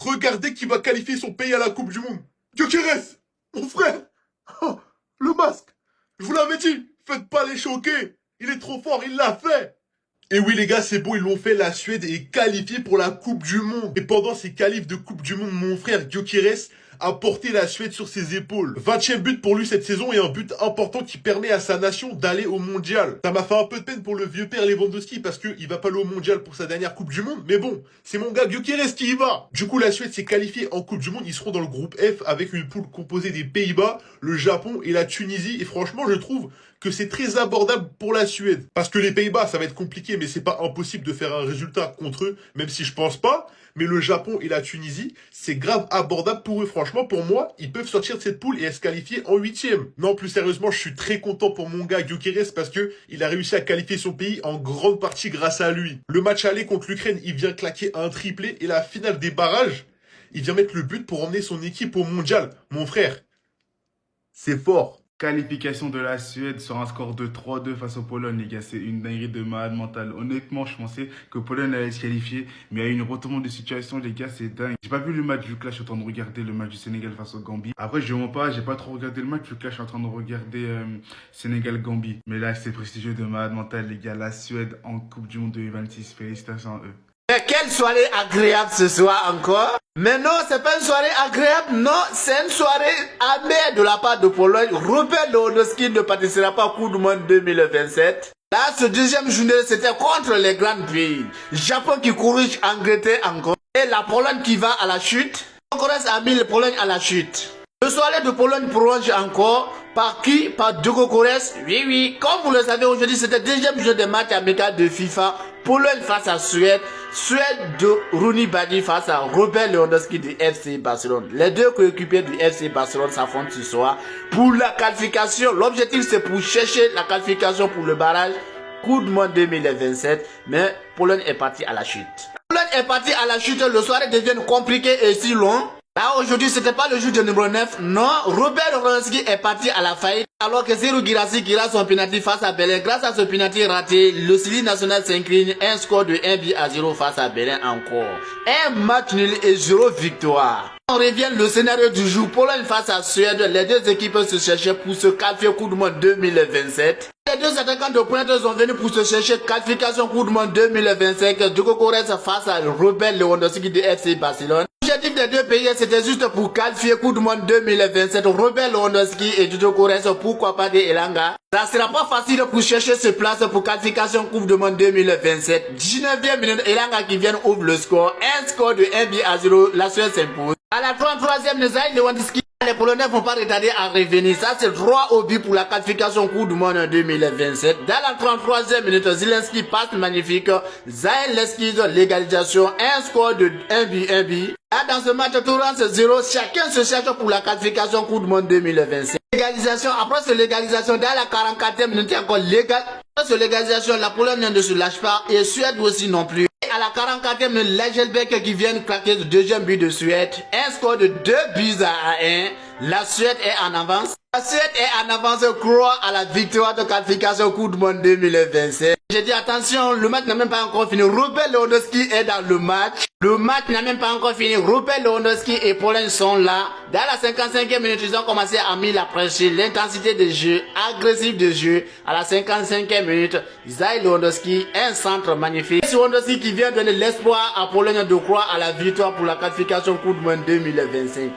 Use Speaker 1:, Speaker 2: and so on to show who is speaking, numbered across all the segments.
Speaker 1: Regardez qui va qualifier son pays à la Coupe du Monde. Gyökeres, mon frère. Oh, le masque. Je vous l'avais dit, faites pas les choquer. Il est trop fort, il l'a fait. Et oui les gars, c'est bon, ils l'ont fait, la Suède est qualifiée pour la Coupe du Monde. Et pendant ces qualifs de Coupe du Monde, mon frère Gyökeres a porté la Suède sur ses épaules. 20e but pour lui cette saison et un but important qui permet à sa nation d'aller au mondial. Ça m'a fait un peu de peine pour le vieux père Lewandowski parce qu'il va pas aller au mondial pour sa dernière Coupe du Monde. Mais bon, c'est mon gars Gyökeres qui y va. Du coup, la Suède s'est qualifiée en Coupe du Monde. Ils seront dans le groupe F avec une poule composée des Pays-Bas, le Japon et la Tunisie. Et franchement, je trouve que c'est très abordable pour la Suède. Parce que les Pays-Bas, ça va être compliqué, mais c'est pas impossible de faire un résultat contre eux, même si je pense pas. Mais le Japon et la Tunisie, c'est grave abordable pour eux. Franchement, pour moi, ils peuvent sortir de cette poule et se qualifier en 8e. Non, plus sérieusement, je suis très content pour mon gars Gyökeres parce que il a réussi à qualifier son pays en grande partie grâce à lui. Le match aller contre l'Ukraine, il vient claquer un triplé et la finale des barrages, il vient mettre le but pour emmener son équipe au mondial. Mon frère, c'est fort.
Speaker 2: Qualification de la Suède sur un score de 3-2 face aux Pologne, les gars. C'est une dinguerie de malade mental. Honnêtement, je pensais que Pologne allait se qualifier, mais il y a eu une retournement de situation, les gars, c'est dingue. J'ai pas vu le match vu que là, je suis en train de regarder le match du Sénégal face au Gambie. Après, je mens pas, j'ai pas trop regardé le match vu que là, je suis en train de regarder Sénégal-Gambie. Mais là, c'est prestigieux de malade mental, les gars. La Suède en Coupe du Monde 2026. Félicitations à eux.
Speaker 3: Mais quelle soirée agréable ce soir encore. Mais non, c'est pas une soirée agréable, non, c'est une soirée amère de la part de Pologne. Robert Lewandowski ne participera pas au Coupe du Monde 2027. Là, ce deuxième journée, c'était contre les grands pays. Japon qui corrige Angleterre encore. Et la Pologne qui va à la chute. Gyökeres a mis la Pologne à la chute. Le soirée de Pologne prolonge encore. Par qui? Par Gyökeres. Oui, oui. Comme vous le savez, aujourd'hui, c'était le deuxième jeu de match amical de FIFA. Pologne face à Suède. Suède de Rooney Badi face à Robert Lewandowski du FC Barcelone. Les deux coéquipiers du FC Barcelone s'affrontent ce soir pour la qualification. L'objectif, c'est pour chercher la qualification pour le barrage Coupe du Monde 2027. Mais Pologne est partie à la chute. Pologne est partie à la chute. Le soirée devient compliqué et si long. Là, aujourd'hui, c'était pas le jour de numéro 9. Non, Robert Lewandowski est parti à la faillite. Alors que Serhou Guirassy qui rate son penalty face à Berlin. Grâce à ce penalty raté, le Sili national s'incline. Un score de 1-0 face à Berlin encore. Un match nul et 0 victoire. On revient le scénario du jour. Pologne face à Suède. Les deux équipes se cherchaient pour se qualifier Coupe du Monde 2027. Les deux attaquants de pointe sont venus pour se chercher qualification Coupe du Monde 2025. Gyökeres face à Robert Lewandowski du FC Barcelone. L'objectif des deux pays, c'était juste pour qualifier Coupe du Monde 2027. Robert Lewandowski et Gyökeres, pourquoi pas des Elanga. Ça sera pas facile pour chercher ce place pour qualification Coupe du Monde 2027. 19e minute, Elanga qui vient ouvre le score. Un score de 1-0, la Suède s'impose. À la 33e, Lewandowski. Les Polonais vont pas retarder à revenir. Ça, c'est 3-0 pour la qualification Coupe du Monde 2027. Dans la 33e minute, Zelensky passe magnifique. Zelensky, l'égalisation. Un score de 1-1. Là, dans ce match, tout rend 0. Chacun se cherche pour la qualification Coupe du Monde 2027. Légalisation. Après cette légalisation, dans la 44e minute, encore légal. Après cette légalisation, la Pologne ne se lâche pas. Et Suède aussi non plus. À la 44e minute, Lagelbeck qui vient claquer le deuxième but de Suède. Un score de 2-1. La Suède est en avance. La Suède est en avance, croit à la victoire de qualification Coupe du Monde 2027. J'ai dit attention, le match n'a même pas encore fini. Robert Lewandowski est dans le match. Le match n'a même pas encore fini. Robert Lewandowski et Pologne sont là. Dans la 55e minute, ils ont commencé à mettre la pression, l'intensité de jeu, agressif de jeu. À la 55e minute, Zay Lewandowski, un centre magnifique. Lewandowski qui vient donner l'espoir à Pologne de croire à la victoire pour la qualification Coupe du Monde 2025.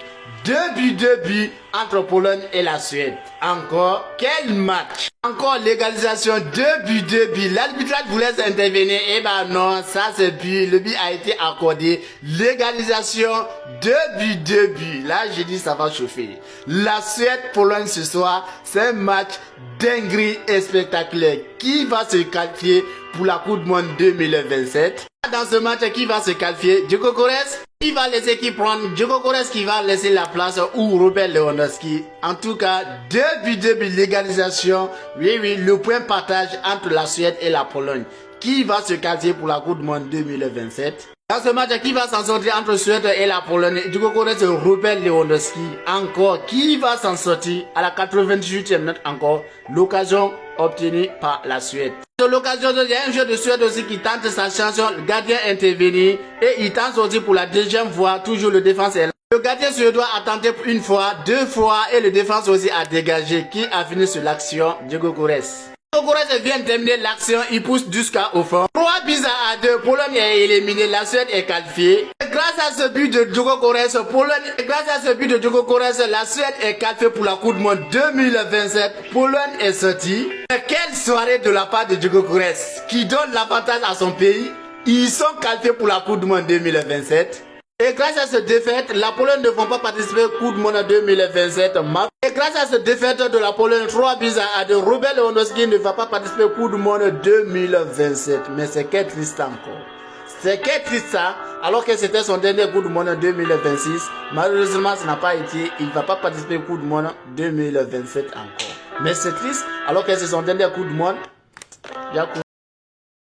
Speaker 3: 2 buts entre Pologne et la Suède. Encore, quel match! Encore légalisation, 2 buts. L'arbitrage voulait intervenir. Eh ben non, ça c'est but. Le but a été accordé. Légalisation, 2 buts. Là, j'ai dit ça va chauffer. La Suède-Pologne ce soir, c'est un match dinguerie et spectaculaire. Qui va se qualifier pour la Coupe du Monde 2027? Dans ce match, qui va se qualifier? Gyökeres? Qui va laisser qui prendre? Gyökeres qui va laisser la place ou Robert Lewandowski? En tout cas, 2 buts, légalisation. Oui, le point partage entre la Suède et la Pologne. Qui va se qualifier pour la Coupe du Monde 2027? Dans ce match, qui va s'en sortir entre Suède et la Pologne? Gyökeres et Robert Lewandowski. Encore, qui va s'en sortir? À la 88e minute encore, l'occasion obtenu par la Suède. De l'occasion, il y a un jeu de Suède aussi qui tente sa chanson, le gardien intervenir et il tente aussi pour la deuxième fois, toujours le défense est là. Le gardien suédois a tenté une fois, deux fois et le défense aussi a dégagé. Qui a fini sur l'action? Diego Corès. Diego Corès vient de terminer l'action, il pousse jusqu'au fond. 3-2, Pologne est éliminée, la Suède est qualifiée. Grâce à ce but de Diego Corès, la Suède est qualifiée pour la Coupe du Monde 2027. Pologne est sortie. Quelle soirée de la part de Diego Corès qui donne l'avantage à son pays. Ils sont qualifiés pour la Coupe du Monde 2027. Et grâce à cette défaite, la Pologne ne va pas participer au Coupe du Monde 2027. Et grâce à cette défaite de la Pologne, 3-2, Robert Lewandowski ne va pas participer au Coupe du Monde 2027. Mais c'est quel triste encore. C'est quel triste ça, alors que c'était son dernier Coupe du Monde 2026. Malheureusement, ça n'a pas été. Il ne va pas participer au Coupe du Monde 2027 encore. Mais c'est triste, alors que c'est son dernier Coupe du Monde.